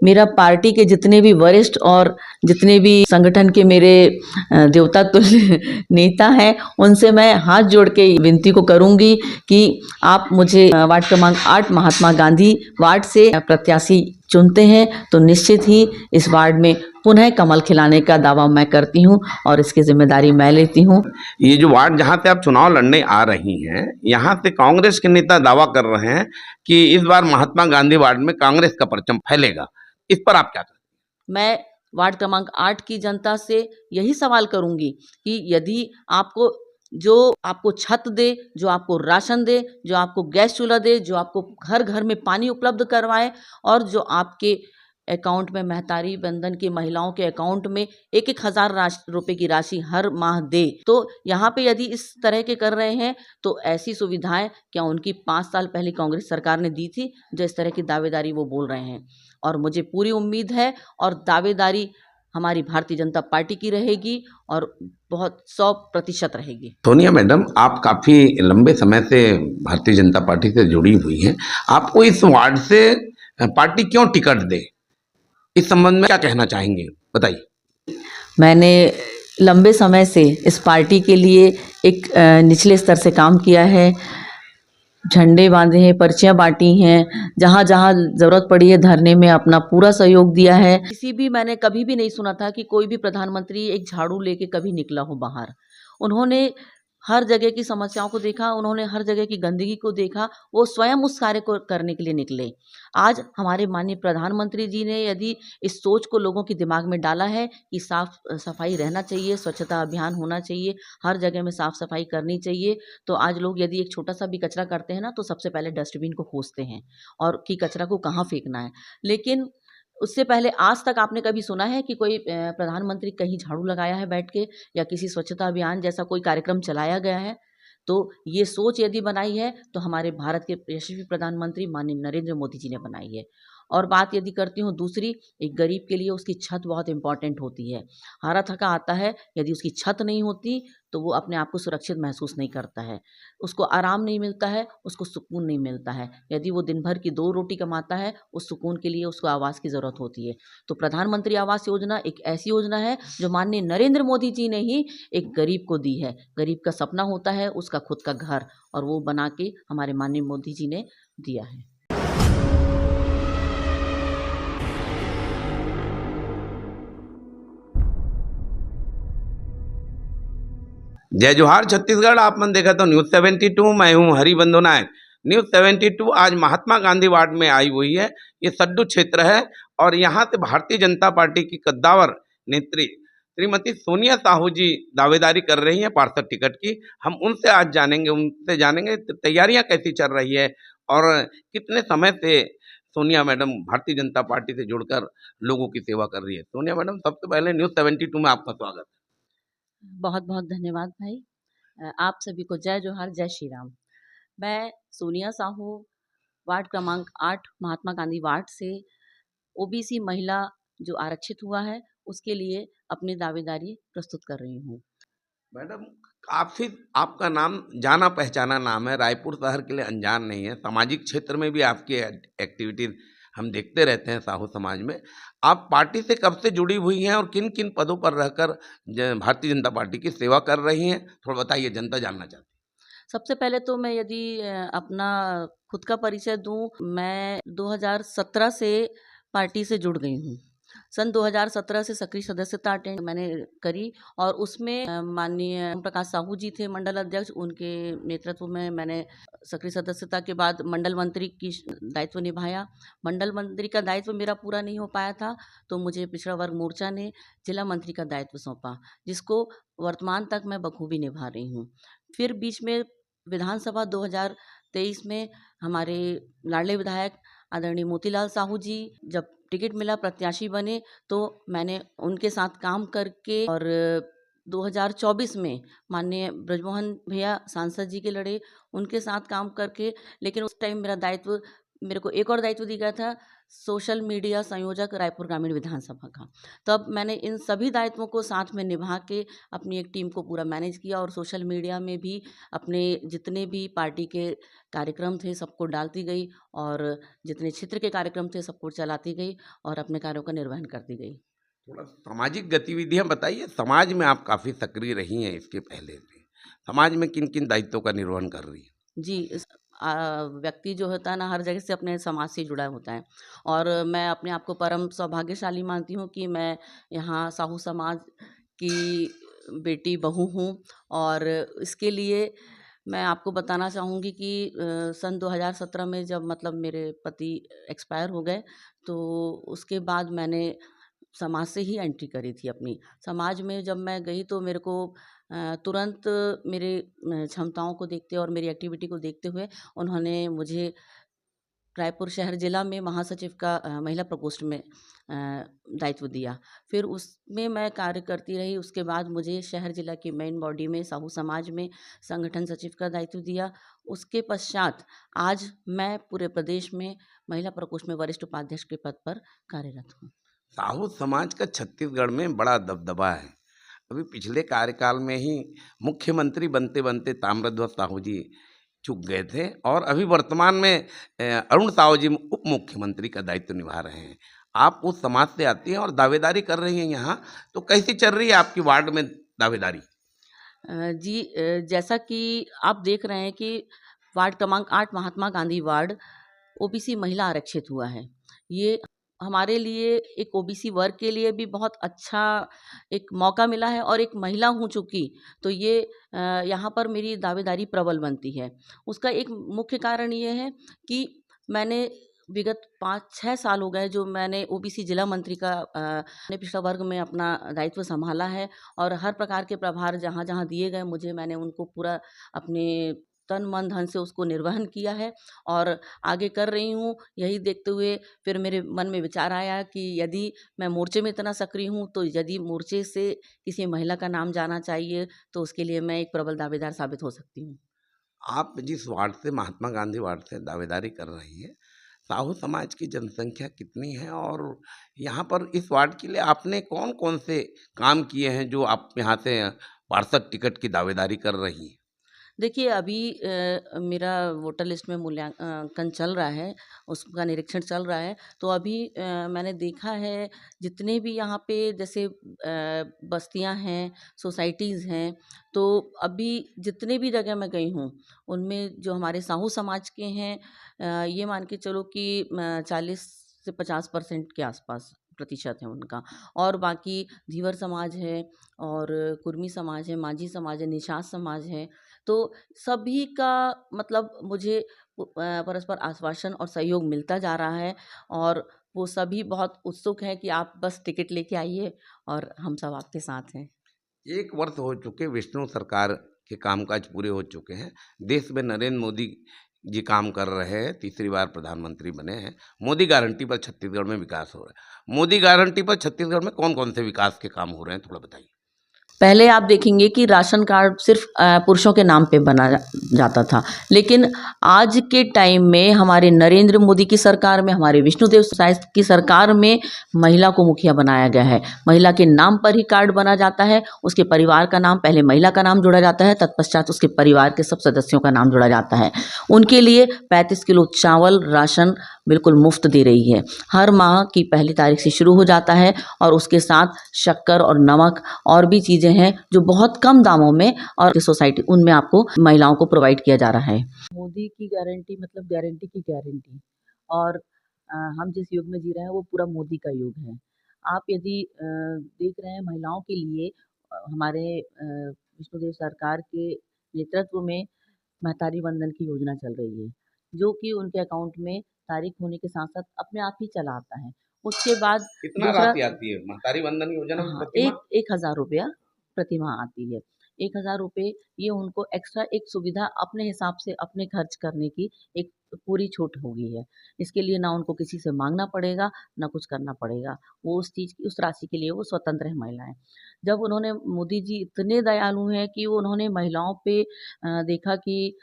मेरा पार्टी के जितने भी वरिष्ठ और जितने भी संगठन के मेरे देवता तुल्य नेता हैं, उनसे मैं हाथ जोड़ के विनती को करूंगी कि आप मुझे वार्ड क्रमांक 8 महात्मा गांधी वार्ड से प्रत्याशी चुनते हैं तो निश्चित ही इस वार्ड में पुनः कमल खिलाने का दावा मैं करती हूं और इसकी जिम्मेदारी मैं लेती हूं। ये जो वार्ड जहां से आप चुनाव लड़ने आ रही हैं, यहाँ से कांग्रेस के नेता दावा कर रहे हैं कि इस बार महात्मा गांधी वार्ड में कांग्रेस का परचम फैलेगा। इस पर आप क्या कहें? मैं वार्ड क्रमांक 8 की जनता से यही सवाल करूंगी कि यदि आपको जो आपको छत दे, जो आपको राशन दे, जो आपको गैस चूल्हा दे, जो आपको घर घर में पानी उपलब्ध करवाए और जो आपके अकाउंट में महतारी बंधन की महिलाओं के अकाउंट में 1,000 रुपए की राशि हर माह दे, तो यहाँ पे यदि इस तरह के कर रहे हैं तो ऐसी सुविधाएं क्या उनकी 5 साल पहले कांग्रेस सरकार ने दी थी, जो इस तरह की दावेदारी वो बोल रहे हैं। और मुझे पूरी उम्मीद है और दावेदारी हमारी भारतीय जनता पार्टी की रहेगी और बहुत 100% रहेगी। सोनिया मैडम, आप काफी लंबे समय से भारतीय जनता पार्टी से जुड़ी हुई हैं। आपको इस वार्ड से पार्टी क्यों टिकट दे, इस संबंध में क्या कहना चाहेंगे, बताइए। मैंने लंबे समय से इस पार्टी के लिए एक निचले स्तर से काम किया है, झंडे बांधे हैं, पर्चियां बांटी हैं, जहां जहां जरूरत पड़ी है धरने में अपना पूरा सहयोग दिया है। मैंने कभी भी नहीं सुना था कि कोई भी प्रधानमंत्री एक झाड़ू लेके कभी निकला हो बाहर। उन्होंने हर जगह की समस्याओं को देखा, उन्होंने हर जगह की गंदगी को देखा, वो स्वयं उस कार्य को करने के लिए निकले। आज हमारे माननीय प्रधानमंत्री जी ने यदि इस सोच को लोगों के दिमाग में डाला है कि साफ सफाई रहना चाहिए, स्वच्छता अभियान होना चाहिए, हर जगह में साफ सफाई करनी चाहिए, तो आज लोग यदि एक छोटा सा भी कचरा करते हैं ना तो सबसे पहले डस्टबिन को खोजते हैं और कि कचरा को कहाँ फेंकना है। लेकिन उससे पहले आज तक आपने कभी सुना है कि कोई प्रधानमंत्री कहीं झाड़ू लगाया है बैठ के, या किसी स्वच्छता अभियान जैसा कोई कार्यक्रम चलाया गया है? तो ये सोच यदि बनाई है तो हमारे भारत के यशस्वी प्रधानमंत्री माननीय नरेंद्र मोदी जी ने बनाई है। और बात यदि करती हूँ दूसरी, एक गरीब के लिए उसकी छत बहुत इंपॉर्टेंट होती है। हारा थका आता है, यदि उसकी छत नहीं होती तो वो अपने आप को सुरक्षित महसूस नहीं करता है, उसको आराम नहीं मिलता है, उसको सुकून नहीं मिलता है। यदि वो दिन भर की 2 रोटी कमाता है, उस सुकून के लिए उसको आवास की ज़रूरत होती है। तो प्रधानमंत्री आवास योजना एक ऐसी योजना है जो माननीय नरेंद्र मोदी जी ने ही एक गरीब को दी है। गरीब का सपना होता है उसका खुद का घर, और वो बना के हमारे माननीय मोदी जी ने दिया है। जय जोहार छत्तीसगढ़। आपने देखा तो न्यूज़ 72, मैं हूं हरिबंधु नायक। न्यूज़ 72 आज महात्मा गांधी वार्ड में आई हुई है। ये सड्डू क्षेत्र है और यहाँ से भारतीय जनता पार्टी की कद्दावर नेत्री श्रीमती सोनिया साहू जी दावेदारी कर रही हैं पार्षद टिकट की। हम उनसे जानेंगे तैयारियां कैसी चल रही है और कितने समय से सोनिया मैडम भारतीय जनता पार्टी से जुड़कर लोगों की सेवा कर रही है। सोनिया मैडम, सबसे पहले न्यूज़ 72 में आपका स्वागत है। बहुत बहुत धन्यवाद भाई। आप सभी को जय जोहार, जय श्री राम। मैं सोनिया साहू वार्ड क्रमांक 8 महात्मा गांधी वार्ड से ओबीसी महिला जो आरक्षित हुआ है उसके लिए अपनी दावेदारी प्रस्तुत कर रही हूँ। मैडम, काफी आपका नाम जाना पहचाना नाम है, रायपुर शहर के लिए अनजान नहीं है। सामाजिक क्षेत्र में भी आपकी एक्टिविटीज हम देखते रहते हैं साहू समाज में। आप पार्टी से कब से जुड़ी हुई हैं और किन किन पदों पर रहकर भारतीय जनता पार्टी की सेवा कर रही हैं, थोड़ा बताइए, जनता जानना चाहती है। सबसे पहले तो मैं यदि अपना खुद का परिचय दूं, मैं 2017 से पार्टी से जुड़ गई हूँ। सन 2017 से सक्रिय सदस्यता अटेंड मैंने करी और उसमें माननीय ओम प्रकाश साहू जी थे मंडल अध्यक्ष, उनके नेतृत्व में मैंने सक्रिय सदस्यता के बाद मंडल मंत्री की दायित्व निभाया। मंडल मंत्री का दायित्व मेरा पूरा नहीं हो पाया था तो मुझे पिछड़ा वर्ग मोर्चा ने जिला मंत्री का दायित्व सौंपा, जिसको वर्तमान तक मैं बखूबी निभा रही हूँ। फिर बीच में विधानसभा 2023 में हमारे लाडले विधायक आदरणीय मोतीलाल साहू जी जब टिकट मिला, प्रत्याशी बने, तो मैंने उनके साथ काम करके और 2024 में माननीय ब्रजमोहन भैया सांसद जी के लड़े, उनके साथ काम करके, लेकिन उस टाइम मेरा दायित्व मेरे को एक और दायित्व दिया गया था सोशल मीडिया संयोजक रायपुर ग्रामीण विधानसभा का। तब मैंने इन सभी दायित्वों को साथ में निभा के अपनी एक टीम को पूरा मैनेज किया और सोशल मीडिया में भी अपने जितने भी पार्टी के कार्यक्रम थे सबको डालती गई और जितने क्षेत्र के कार्यक्रम थे सबको चलाती गई और अपने कार्यों का निर्वहन करती गई। थोड़ा सामाजिक गतिविधियां बताइए। समाज में आप काफ़ी सक्रिय रही हैं इसके पहले भी। समाज में किन किन दायित्वों का निर्वहन कर रही हैं? जी, व्यक्ति जो होता है ना हर जगह से अपने समाज से जुड़ा होता है और मैं अपने आप को परम सौभाग्यशाली मानती हूँ कि मैं यहाँ साहू समाज की बेटी बहू हूँ और इसके लिए मैं आपको बताना चाहूँगी कि सन 2017 में जब मतलब मेरे पति एक्सपायर हो गए तो उसके बाद मैंने समाज से ही एंट्री करी थी अपनी। समाज में जब मैं गई तो मेरे को तुरंत मेरे क्षमताओं को देखते और मेरी एक्टिविटी को देखते हुए उन्होंने मुझे रायपुर शहर जिला में महासचिव का महिला प्रकोष्ठ में दायित्व दिया। फिर उसमें मैं कार्य करती रही। उसके बाद मुझे शहर जिला की मेन बॉडी में साहू समाज में संगठन सचिव का दायित्व दिया। उसके पश्चात आज मैं पूरे प्रदेश में महिला प्रकोष्ठ में वरिष्ठ उपाध्यक्ष के पद पर कार्यरत हूँ। साहू समाज का छत्तीसगढ़ में बड़ा दबदबा है। अभी पिछले कार्यकाल में ही मुख्यमंत्री बनते बनते ताम्रध्वज साहू जी चूक गए थे और अभी वर्तमान में अरुण साहू जी उप मुख्यमंत्री का दायित्व निभा रहे हैं। आप उस समाज से आती हैं और दावेदारी कर रही हैं यहाँ, तो कैसी चल रही है आपकी वार्ड में दावेदारी? जी, जैसा कि आप देख रहे हैं कि वार्ड क्रमांक 8 महात्मा गांधी वार्ड ओबीसी महिला आरक्षित हुआ है। ये हमारे लिए एक ओबीसी वर्ग के लिए भी बहुत अच्छा एक मौका मिला है और एक महिला हूँ चूँकि तो ये यहाँ पर मेरी दावेदारी प्रबल बनती है। उसका एक मुख्य कारण ये है कि मैंने विगत 5-6 साल हो गए जो मैंने ओबीसी जिला मंत्री का अपने पिछड़ा वर्ग में अपना दायित्व संभाला है और हर प्रकार के प्रभार जहाँ-जहाँ दिए गए मुझे मैंने उनको पूरा अपने तन मन धन से उसको निर्वहन किया है और आगे कर रही हूँ। यही देखते हुए फिर मेरे मन में विचार आया कि यदि मैं मोर्चे में इतना सक्रिय हूँ तो यदि मोर्चे से किसी महिला का नाम जाना चाहिए तो उसके लिए मैं एक प्रबल दावेदार साबित हो सकती हूँ। आप जिस वार्ड से महात्मा गांधी वार्ड से दावेदारी कर रही है, साहू समाज की जनसंख्या कितनी है और यहाँ पर इस वार्ड के लिए आपने कौन कौन से काम किए हैं जो आप यहाँ से पार्षद टिकट की दावेदारी कर रही हैं? देखिए अभी मेरा वोटर लिस्ट में मूल्यांकन चल रहा है, उसका निरीक्षण चल रहा है। तो अभी मैंने देखा है जितने भी यहाँ पे जैसे बस्तियाँ हैं, सोसाइटीज़ हैं, तो अभी जितने भी जगह मैं गई हूँ, उनमें जो हमारे साहू समाज के हैं ये मान के चलो कि 40 से 50% के आसपास प्रतिशत है उनका और बाकी धीवर समाज है और कुर्मी समाज है, माझी समाज है, निषाद समाज है। तो सभी का मतलब मुझे परस्पर आश्वासन और सहयोग मिलता जा रहा है और वो सभी बहुत उत्सुक हैं कि आप बस टिकट लेके आइए और हम सब आपके साथ हैं। 1 वर्ष हो चुके विष्णु सरकार के कामकाज पूरे हो चुके हैं। देश में नरेंद्र मोदी जी काम कर रहे हैं, तीसरी बार प्रधानमंत्री बने हैं। मोदी गारंटी पर छत्तीसगढ़ में विकास हो रहा है। मोदी गारंटी पर छत्तीसगढ़ में कौन-कौन से विकास के काम हो रहे हैं, थोड़ा बताइए? पहले आप देखेंगे कि राशन कार्ड सिर्फ पुरुषों के नाम पे बना जाता था, लेकिन आज के टाइम में हमारे नरेंद्र मोदी की सरकार में, हमारे विष्णुदेव साय की सरकार में महिला को मुखिया बनाया गया है। महिला के नाम पर ही कार्ड बना जाता है, उसके परिवार का नाम, पहले महिला का नाम जोड़ा जाता है, तत्पश्चात उसके परिवार के सब सदस्यों का नाम जोड़ा जाता है। उनके लिए 35 किलो चावल राशन बिल्कुल मुफ्त दे रही है। हर माह की पहली तारीख से शुरू हो जाता है और उसके साथ शक्कर और नमक और भी चीज़ें हैं जो बहुत कम दामों में और सोसाइटी उनमें आपको महिलाओं को प्रोवाइड किया जा रहा है। मोदी की गारंटी मतलब गारंटी की गारंटी और हम जिस युग में जी रहे हैं वो पूरा मोदी का युग है। आप यदि देख रहे हैं महिलाओं के लिए हमारे विष्णुदेव सरकार के नेतृत्व में महतारी वंदन की योजना चल रही है, जो कि उनके अकाउंट में तारीख होने के साथ-साथ अपने आप ही चला आता है। उसके बाद कितना दूसरा राशि आती है महतारी वंदन योजना में हाँ, प्रति माह? 1,000 रुपया प्रति माह आती है। 1,000 रुपए ये उनको एक्स्ट्रा एक सुविधा अपने हिसाब से अपने खर्च करने की एक पूरी छूट हो गई है। इसके लिए ना उनको किसी से माँगना पड़ेगा, ना कुछ करना पड़ेगा। वो उस चीज़ की उस राशि के लिए वो स्वतंत्र है महिलाएँ। जब उन्होंने मोदी जी इतने दयालु हैं कि वो उन्होंने महिलाओं पे देखा कि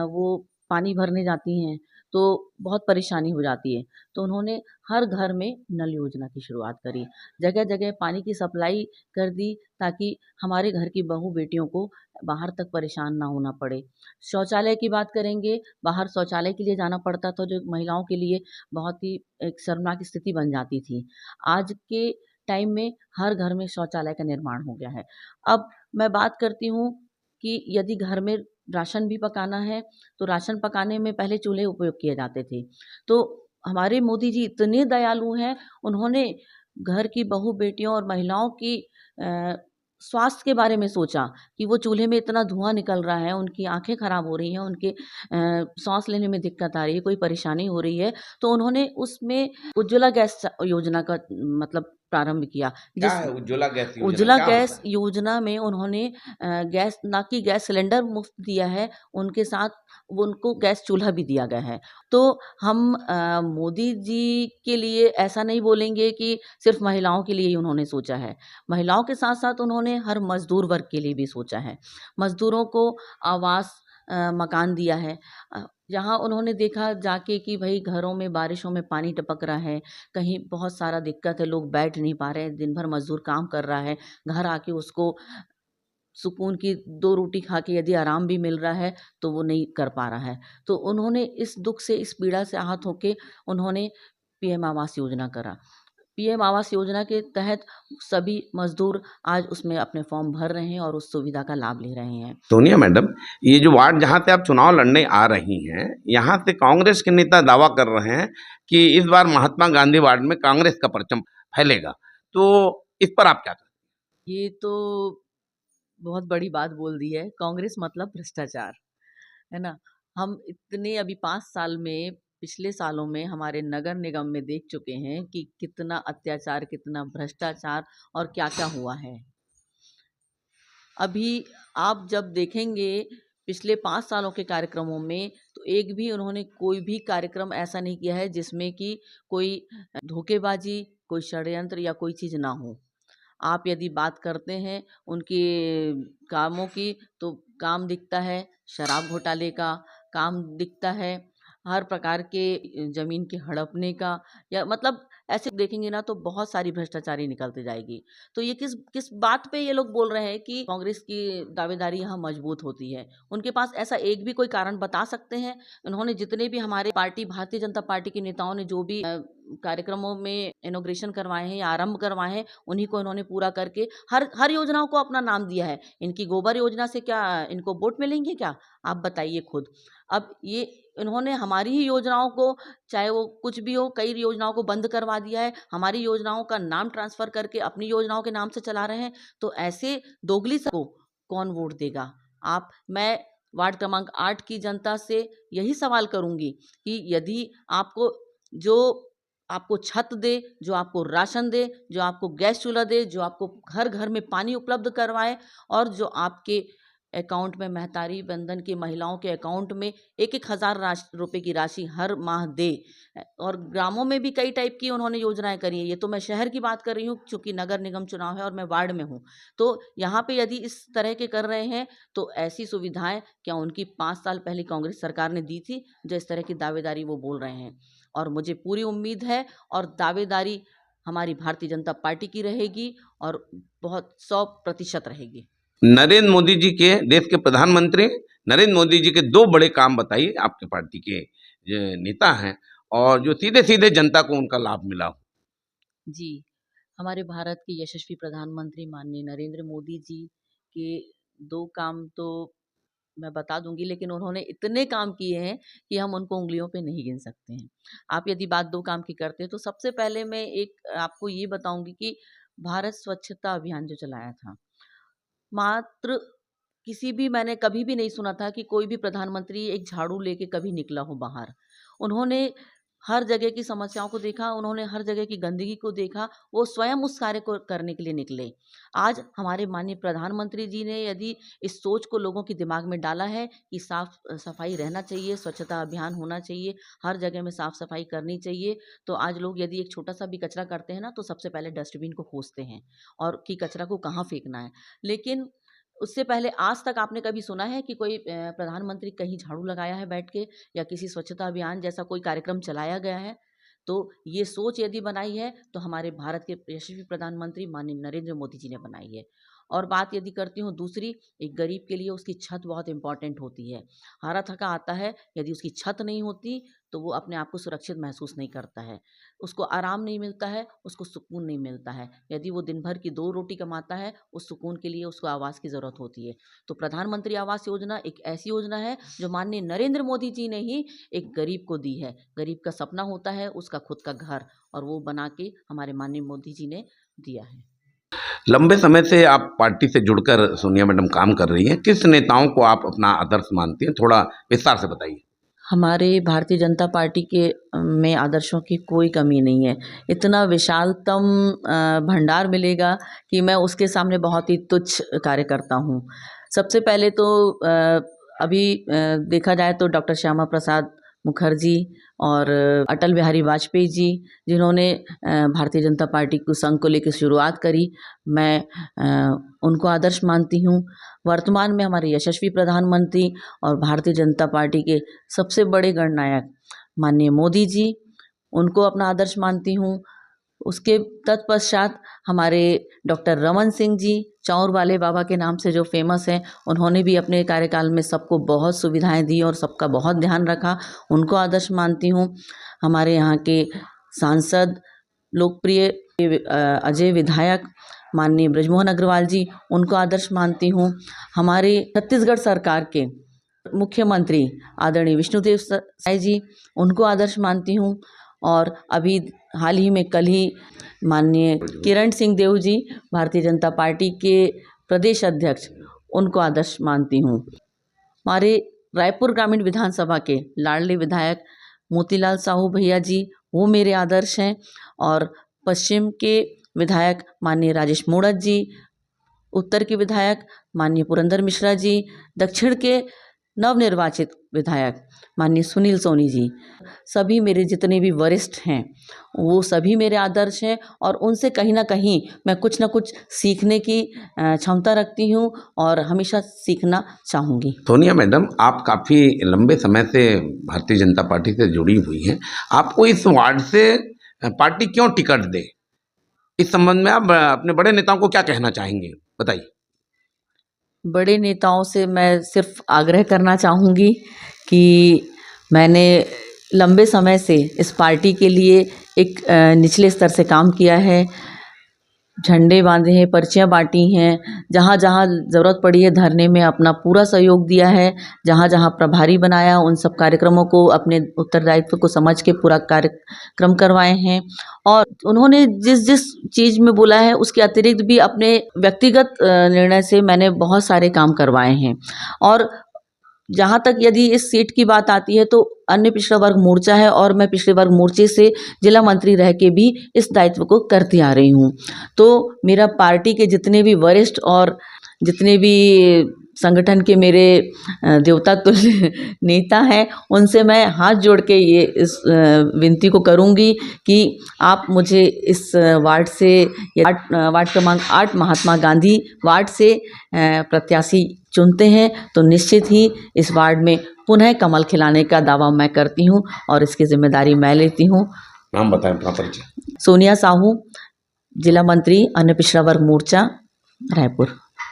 वो पानी भरने जाती हैं, तो बहुत परेशानी हो जाती है। तो उन्होंने हर घर में नल योजना की शुरुआत करी। जगह-जगह पानी की सप्लाई कर दी ताकि हमारे घर की बहू बेटियों को बाहर तक परेशान ना होना पड़े। शौचालय की बात करेंगे, बाहर शौचालय के लिए जाना पड़ता था जो महिलाओं के लिए बहुत ही एक शर्मनाक स्थिति बन जाती थी। आज के टाइम में हर घर में शौचालय का निर्माण हो गया है। अब मैं बात करती हूँ कि यदि घर में राशन भी पकाना है, तो राशन पकाने में पहले चूल्हे उपयोग किए जाते थे। तो हमारे मोदी जी इतने दयालु हैं, उन्होंने घर की बहू बेटियों और महिलाओं की स्वास्थ्य के बारे में सोचा कि वो चूल्हे में इतना धुआँ निकल रहा है, उनकी आँखें खराब हो रही हैं, उनके साँस लेने में दिक्कत आ रही है, कोई परेशानी हो रही है, तो उन्होंने उसमें उज्ज्वला गैस योजना का मतलब प्रारंभ किया। क्या जिस है उज्ज्वला गैस योजना, उज्ज्वला क्या होता गैस है? योजना में उन्होंने गैस ना कि गैस सिलेंडर मुफ्त दिया है, उनके साथ वो उनको गैस चूल्हा भी दिया गया है। तो हम मोदी जी के लिए ऐसा नहीं बोलेंगे कि सिर्फ़ महिलाओं के लिए ही उन्होंने सोचा है। महिलाओं के साथ-साथ उन्होंने हर मज़दूर वर्ग के लिए भी सोचा है। मज़दूरों को आवास मकान दिया है। जहाँ उन्होंने देखा जाके कि भई घरों में बारिशों में पानी टपक रहा है, कहीं बहुत सारा दिक्कत है, लोग बैठ नहीं पा रहे हैं, दिन भर मज़दूर काम कर रहा है, घर आके उसको सुकून की 2 रोटी खा के यदि आराम भी मिल रहा है, तो वो नहीं कर पा रहा है। तो उन्होंने इस दुःख से, इस पीड़ा से आहत होके उन्होंने पीएम आवास योजना करा। पीएम आवास योजना के तहत सभी मज़दूर आज उसमें अपने फ़ॉर्म भर रहे हैं और उस सुविधा का लाभ ले रहे हैं। सोनिया मैडम, ये जो वार्ड जहाँ से आप चुनाव लड़ने आ रही हैं, यहाँ से कांग्रेस के नेता दावा कर रहे हैं कि इस बार महात्मा गांधी वार्ड में कांग्रेस का परचम फैलेगा। तो इस पर आप क्या कहें? ये तो बहुत बड़ी बात बोल दी है, कांग्रेस मतलब भ्रष्टाचार, है ना? हम इतने अभी 5 साल में, पिछले सालों में हमारे नगर निगम में देख चुके हैं कि कितना अत्याचार, कितना भ्रष्टाचार और क्या-क्या हुआ है। अभी आप जब देखेंगे पिछले 5 सालों के कार्यक्रमों में, तो एक भी उन्होंने कोई भी कार्यक्रम ऐसा नहीं किया है जिसमें कि कोई धोखेबाज़ी, कोई षड्यंत्र या कोई चीज़ ना हो। आप यदि बात करते हैं उनके कामों की, तो काम दिखता है शराब घोटाले का, काम दिखता है हर प्रकार के ज़मीन के हड़पने का, या मतलब ऐसे देखेंगे ना तो बहुत सारी भ्रष्टाचारी निकलती जाएगी। तो ये किस किस बात पे ये लोग बोल रहे हैं कि कांग्रेस की दावेदारी यहाँ मजबूत होती है? उनके पास ऐसा एक भी कोई कारण बता सकते हैं? उन्होंने जितने भी हमारे पार्टी भारतीय जनता पार्टी के नेताओं ने जो भी कार्यक्रमों में इनॉग्रेशन करवाए हैं या आरंभ करवाए हैं, उन्हीं को इन्होंने पूरा करके हर हर योजनाओं को अपना नाम दिया है। इनकी गोबर योजना से क्या इनको वोट मिलेंगे क्या? आप बताइए खुद। अब ये इन्होंने हमारी ही योजनाओं को, चाहे वो कुछ भी हो, कई योजनाओं को बंद करवा दिया है। हमारी योजनाओं का नाम ट्रांसफ़र करके अपनी योजनाओं के नाम से चला रहे हैं। तो ऐसे दोगली को कौन वोट देगा? मैं वार्ड क्रमांक 8 की जनता से यही सवाल करूँगी कि यदि आपको जो आपको छत दे, जो आपको राशन दे, जो आपको गैस चूल्हा दे, जो आपको घर-घर में पानी उपलब्ध करवाए और जो आपके अकाउंट में महतारी बंधन की महिलाओं के अकाउंट में 1-1 हज़ार रुपए की राशि हर माह दे। और ग्रामों में भी कई टाइप की उन्होंने योजनाएँ करी हैं। ये तो मैं शहर की बात कर रही हूँ चूँकि नगर निगम चुनाव है और मैं वार्ड में हूँ। तो यहाँ पे यदि इस तरह के कर रहे हैं, तो ऐसी सुविधाएँ क्या उनकी 5 साल पहले कांग्रेस सरकार ने दी थी, जो इस तरह की दावेदारी वो बोल रहे हैं। और मुझे पूरी उम्मीद है और दावेदारी हमारी भारतीय जनता पार्टी की रहेगी और बहुत 100% रहेगी। नरेंद्र मोदी जी के, देश के प्रधानमंत्री नरेंद्र मोदी जी के 2 बड़े काम बताइए, आपके पार्टी के जो नेता हैं और जो सीधे-सीधे जनता को उनका लाभ मिला हो। जी, हमारे भारत के यशस्वी प्रधानमंत्री माननीय नरेंद्र मोदी जी के 2 काम तो मैं बता दूँगी, लेकिन उन्होंने इतने काम किए हैं कि हम उनको उँगलियों पे नहीं गिन सकते हैं। आप यदि बात 2 काम की करते हैं तो सबसे पहले मैं एक आपको ये बताऊँगी कि भारत स्वच्छता अभियान जो चलाया था, मात्र किसी भी मैंने कभी भी नहीं सुना था कि कोई भी प्रधानमंत्री एक झाड़ू लेके कभी निकला हो बाहर। उन्होंने हर जगह की समस्याओं को देखा, उन्होंने हर जगह की गंदगी को देखा, वो स्वयं उस कार्य को करने के लिए निकले। आज हमारे माननीय प्रधानमंत्री जी ने यदि इस सोच को लोगों के दिमाग में डाला है कि साफ-सफाई रहना चाहिए, स्वच्छता अभियान होना चाहिए, हर जगह में साफ-सफाई करनी चाहिए, तो आज लोग यदि एक छोटा-सा भी कचरा करते हैं ना, तो सबसे पहले डस्टबिन को खोजते हैं और कि कचरा को कहाँ फेंकना है। लेकिन उससे पहले आज तक आपने कभी सुना है कि कोई प्रधानमंत्री कहीं झाड़ू लगाया है बैठ के, या किसी स्वच्छता अभियान जैसा कोई कार्यक्रम चलाया गया है? तो ये सोच यदि बनाई है तो हमारे भारत के यशस्वी प्रधानमंत्री माननीय नरेंद्र मोदी जी ने बनाई है। और बात यदि करती हूँ दूसरी, एक गरीब के लिए उसकी छत बहुत इम्पोर्टेंट होती है। हारा थका आता है, यदि उसकी छत नहीं होती तो वो अपने आप को सुरक्षित महसूस नहीं करता है, उसको आराम नहीं मिलता है, उसको सुकून नहीं मिलता है। यदि वो दिन भर की 2 रोटी कमाता है, उस सुकून के लिए उसको आवास की ज़रूरत होती है। तो प्रधानमंत्री आवास योजना एक ऐसी योजना है जो माननीय नरेंद्र मोदी जी ने ही एक गरीब को दी है। गरीब का सपना होता है उसका खुद का घर, और वो बना के हमारे माननीय मोदी जी ने दिया है। लंबे समय से आप पार्टी से जुड़कर सोनिया मैडम काम कर रही हैं, किस नेताओं को आप अपना आदर्श मानती हैं, थोड़ा विस्तार से बताइए। हमारे भारतीय जनता पार्टी के में आदर्शों की कोई कमी नहीं है। इतना विशालतम भंडार मिलेगा कि मैं उसके सामने बहुत ही तुच्छ कार्य करता हूँ। सबसे पहले तो अभी देखा जाए तो डॉक्टर श्यामा प्रसाद मुखर्जी और अटल बिहारी वाजपेयी जी, जिन्होंने भारतीय जनता पार्टी को संघ को लेकर शुरुआत करी, मैं उनको आदर्श मानती हूँ। वर्तमान में हमारे यशस्वी प्रधानमंत्री और भारतीय जनता पार्टी के सबसे बड़े गणनायक माननीय मोदी जी, उनको अपना आदर्श मानती हूँ। उसके तत्पश्चात हमारे डॉक्टर रमन सिंह जी, चौर वाले बाबा के नाम से जो फेमस हैं, उन्होंने भी अपने कार्यकाल में सबको बहुत सुविधाएं दी और सबका बहुत ध्यान रखा, उनको आदर्श मानती हूँ। हमारे यहाँ के सांसद, लोकप्रिय अजय विधायक माननीय बृजमोहन अग्रवाल जी, उनको आदर्श मानती हूँ। हमारे छत्तीसगढ़ सरकार के मुख्यमंत्री आदरणीय विष्णुदेव साय जी, उनको आदर्श मानती हूँ। और अभी हाल ही में कल ही माननीय किरण सिंह देव जी, भारतीय जनता पार्टी के प्रदेश अध्यक्ष, उनको आदर्श मानती हूँ। हमारे रायपुर ग्रामीण विधानसभा के लाडले विधायक मोतीलाल साहू भैया जी, वो मेरे आदर्श हैं। और पश्चिम के विधायक माननीय राजेश मूणत जी, उत्तर के विधायक माननीय पुरंदर मिश्रा जी, दक्षिण के नवनिर्वाचित विधायक माननीय सुनील सोनी जी, सभी मेरे जितने भी वरिष्ठ हैं वो सभी मेरे आदर्श हैं, और उनसे कहीं ना कहीं मैं कुछ ना कुछ सीखने की क्षमता रखती हूँ और हमेशा सीखना चाहूँगी। सोनिया मैडम, आप काफ़ी लंबे समय से भारतीय जनता पार्टी से जुड़ी हुई हैं, आपको इस वार्ड से पार्टी क्यों टिकट दे, इस संबंध में आप अपने बड़े नेताओं को क्या कहना चाहेंगे, बताइए। बड़े नेताओं से मैं सिर्फ आग्रह करना चाहूँगी कि मैंने लंबे समय से इस पार्टी के लिए एक निचले स्तर से काम किया है, झंडे बांधे हैं, पर्चियाँ बांटी हैं, जहाँ जहाँ ज़रूरत पड़ी है धरने में अपना पूरा सहयोग दिया है, जहाँ जहाँ प्रभारी बनाया उन सब कार्यक्रमों को अपने उत्तरदायित्व को समझ के पूरा कार्यक्रम करवाए हैं। और उन्होंने जिस जिस चीज़ में बोला है उसके अतिरिक्त भी अपने व्यक्तिगत निर्णय से मैंने बहुत सारे काम करवाए हैं। और जहाँ तक यदि इस सीट की बात आती है तो अन्य पिछड़ा वर्ग मोर्चा है, और मैं पिछड़े वर्ग मोर्चे से जिला मंत्री रह के भी इस दायित्व को करती आ रही हूँ। तो मेरा पार्टी के जितने भी वरिष्ठ और जितने भी संगठन के मेरे देवता तुल्य नेता हैं, उनसे मैं हाथ जोड़ के ये इस विनती को करूँगी कि आप मुझे इस वार्ड से, वार्ड क्रमांक 8 महात्मा गांधी वार्ड से प्रत्याशी चुनते हैं तो निश्चित ही इस वार्ड में पुनः कमल खिलाने का दावा मैं करती हूँ और इसकी जिम्मेदारी मैं लेती हूँ। नाम बताएं अपना परिचय। सोनिया साहू, जिला मंत्री अन्य पिछड़ा वर्ग मोर्चा, रायपुर।